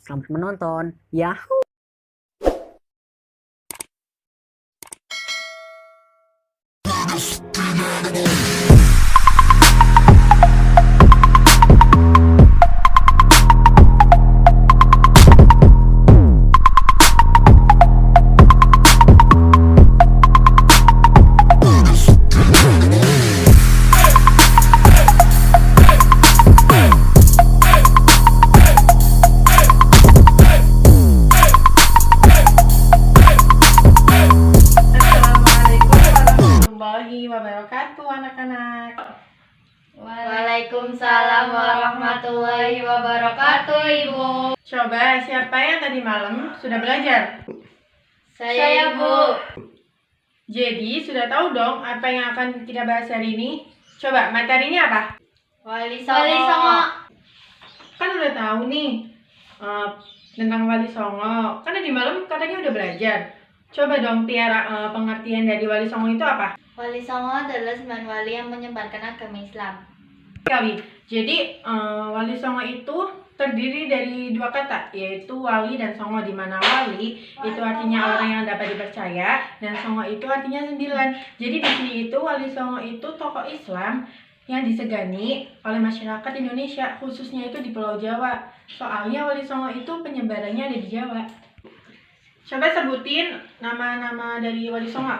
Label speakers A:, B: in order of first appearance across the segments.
A: Selamat menonton. Yahoo!
B: Warahmatullahi wabarakatuh anak-anak.
C: Waalaikumsalam warahmatullahi wabarakatuh, Ibu.
B: Coba siapa yang tadi malam sudah belajar?
C: Saya, Bu.
B: Jadi sudah tahu dong apa yang akan kita bahas hari ini? Coba materinya apa?
C: Wali Songo.
B: Kan udah tahu nih tentang Wali Songo. Kan tadi malam katanya udah belajar. Coba dong Tiara, pengertian dari Wali Songo itu apa?
C: Wali Songo adalah 9 wali yang menyebarkan agama Islam.
B: Kali. Jadi Wali Songo itu terdiri dari dua kata, yaitu wali dan songo, di mana wali itu artinya orang yang dapat dipercaya dan songo itu artinya 9. Jadi di sini itu Wali Songo itu tokoh Islam yang disegani oleh masyarakat Indonesia, khususnya itu di Pulau Jawa. Soalnya Wali Songo itu penyebarannya ada di Jawa. Coba sebutin nama-nama dari Wali Songo.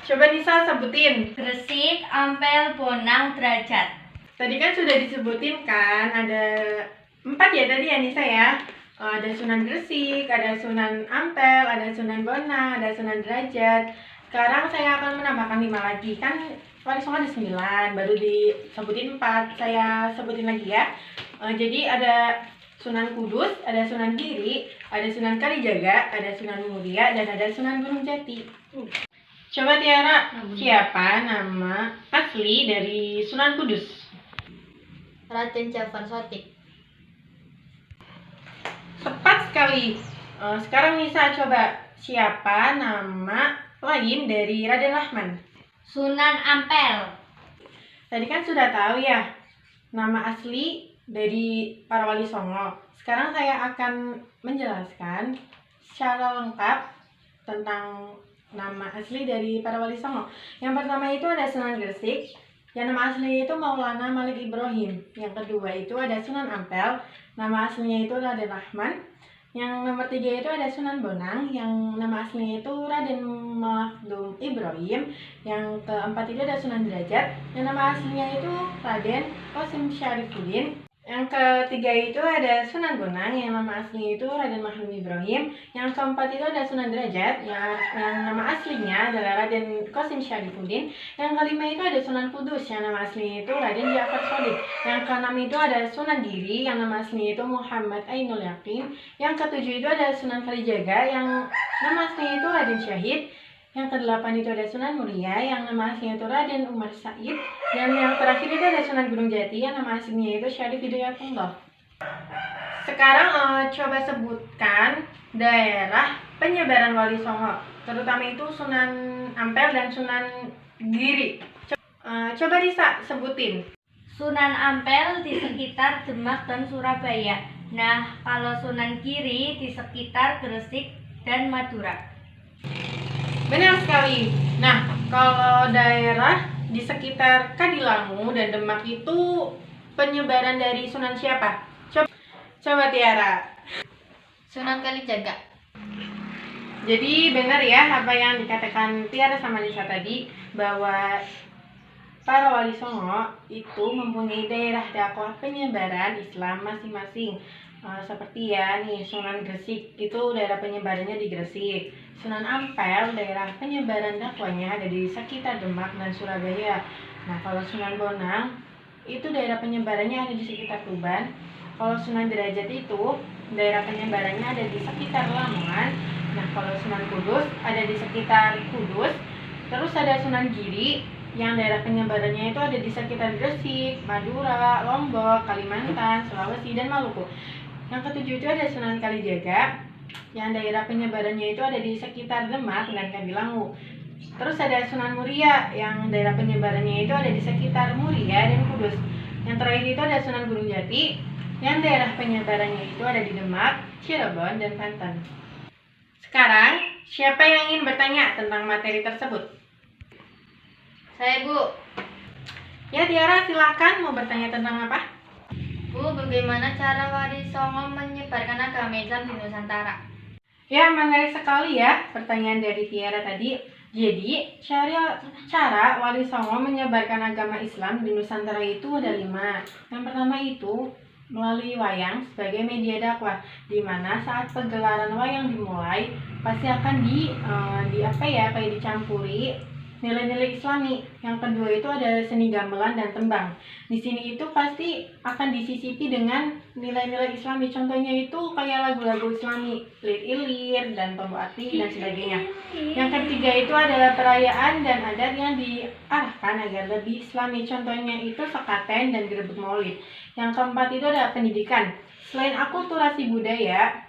B: Coba Nisa sebutin.
C: Gresik, Ampel, Bonang, Derajat.
B: Tadi kan sudah disebutin kan, ada 4 ya tadi ya Nisa ya. Ada Sunan Gresik, ada Sunan Ampel, ada Sunan Bonang, ada Sunan Derajat. Sekarang saya akan menambahkan 5 lagi. Kan Wali Songo ada 9, baru disebutin 4. Saya sebutin lagi ya. Jadi ada Sunan Kudus, ada Sunan Giri, ada Sunan Kalijaga, ada Sunan Muria, dan ada Sunan Gunung Jati. Coba Tiara, siapa nama asli dari Sunan Kudus?
C: Raden Jafar Sotik.
B: Tepat sekali. Sekarang Nisa coba, siapa nama lain dari Raden Rahman?
C: Sunan Ampel.
B: Tadi kan sudah tahu ya nama asli dari para Wali Songo. Sekarang saya akan menjelaskan secara lengkap tentang nama asli dari para Wali Songo. Yang pertama itu ada Sunan Gresik, yang nama aslinya itu Maulana Malik Ibrahim. Yang kedua itu ada Sunan Ampel, nama aslinya itu Raden Rahman. Yang nomor 3 itu ada Sunan Bonang, yang nama aslinya itu Raden Makhdum Ibrahim. Yang keempat itu ada Sunan Derajat, yang nama aslinya itu Raden Qasim Syarifuddin. Yang ketiga itu ada Sunan Bonang, yang nama aslinya itu Raden Makhdum Ibrahim. Yang keempat itu ada Sunan Derajat, yang nama aslinya adalah Raden Qasim Syarifuddin. Yang kelima itu ada Sunan Kudus, yang nama aslinya itu Raden Ja'far Shadiq. Yang keenam itu ada Sunan Giri, yang nama aslinya itu Muhammad Ainul Yakin. Yang ketujuh itu ada Sunan Kalijaga, yang nama aslinya itu Raden Syahid. Yang kedelapan itu ada Sunan Muria, yang nama aslinya itu Raden Umar Said. Dan yang terakhir itu ada Sunan Gunung Jati, yang nama aslinya itu Syarif Hidayatullah. Sekarang coba sebutkan daerah penyebaran Wali Songo, terutama itu Sunan Ampel dan Sunan Giri. Coba Risa sebutin.
C: Sunan Ampel di sekitar Demak dan Surabaya. Nah, kalau Sunan Giri di sekitar Gresik dan Madura.
B: Benar sekali. Nah, kalau daerah di sekitar Kadilangu dan Demak itu penyebaran dari Sunan siapa? Coba Tiara.
C: Sunan Kalijaga.
B: Jadi benar ya apa yang dikatakan Tiara sama Nisa tadi, bahwa para Wali Songo itu mempunyai daerah dakwah penyebaran Islam masing-masing. Seperti ya nih, Sunan Gresik itu daerah penyebarannya di Gresik. Sunan Ampel daerah penyebaran dakwahnya ada di sekitar Demak dan Surabaya. Nah, kalau Sunan Bonang itu daerah penyebarannya ada di sekitar Tuban. Kalau Sunan Derajat itu daerah penyebarannya ada di sekitar Lamongan. Nah, kalau Sunan Kudus ada di sekitar Kudus. Terus ada Sunan Giri yang daerah penyebarannya itu ada di sekitar Gresik, Madura, Lombok, Kalimantan, Sulawesi, dan Maluku. Yang ketujuh itu ada Sunan Kalijaga, yang daerah penyebarannya itu ada di sekitar Demak dan Kadilangu. Terus ada Sunan Muria, yang daerah penyebarannya itu ada di sekitar Muria dan Kudus. Yang terakhir itu ada Sunan Gunung Jati, yang daerah penyebarannya itu ada di Demak, Cirebon, dan Banten. Sekarang, siapa yang ingin bertanya tentang materi tersebut?
C: Saya, Bu.
B: Ya, Tiara, silakan mau bertanya tentang apa?
C: Bu, bagaimana cara Wali Songo menyebarkan agama Islam di Nusantara?
B: Ya, menarik sekali ya pertanyaan dari Tiara tadi. Jadi, cara Wali Songo menyebarkan agama Islam di Nusantara itu ada 5. Yang pertama itu melalui wayang sebagai media dakwah, di mana saat pegelaran wayang dimulai pasti akan kayak dicampuri nilai-nilai Islami. Yang kedua itu ada seni gamelan dan tembang. Di sini itu pasti akan disisipi dengan nilai-nilai Islami. Contohnya itu kayak lagu-lagu Islami, Lir-Ilir dan Tombok Ati dan sebagainya. Yang ketiga itu adalah perayaan dan adat yang diarahkan agar lebih Islami. Contohnya itu sekaten dan grebek maulid. Yang keempat itu ada pendidikan. Selain akulturasi budaya,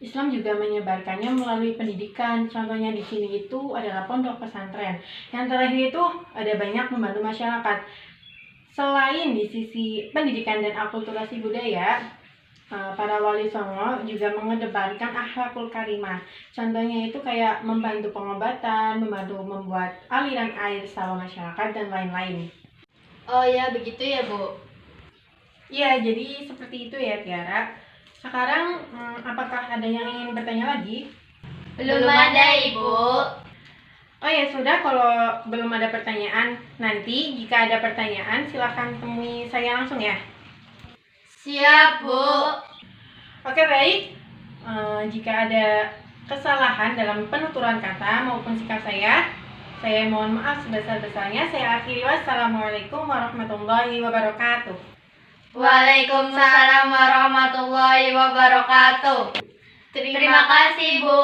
B: Islam juga menyebarkannya melalui pendidikan. Contohnya di sini itu adalah pondok pesantren. Yang terakhir itu ada banyak membantu masyarakat. Selain di sisi pendidikan dan akulturasi budaya, para wali songo juga mengedepankan akhlakul karimah. Contohnya itu kayak membantu pengobatan, membantu membuat aliran air sawah masyarakat, dan lain-lain.
C: Oh ya, begitu ya, Bu.
B: Ya, jadi seperti itu ya, Tiara. Sekarang, apakah ada yang ingin bertanya lagi?
C: Belum ada, Ibu.
B: Oh ya, sudah, kalau belum ada pertanyaan, nanti jika ada pertanyaan silahkan temui saya langsung ya.
C: Siap, Bu.
B: Oke, baik. Jika ada kesalahan dalam penuturan kata maupun sikap saya mohon maaf sebesar-besarnya. Saya akhiri, wassalamualaikum warahmatullahi wabarakatuh.
C: Waalaikumsalam warahmatullahi wabarakatuh. Terima kasih, Bu.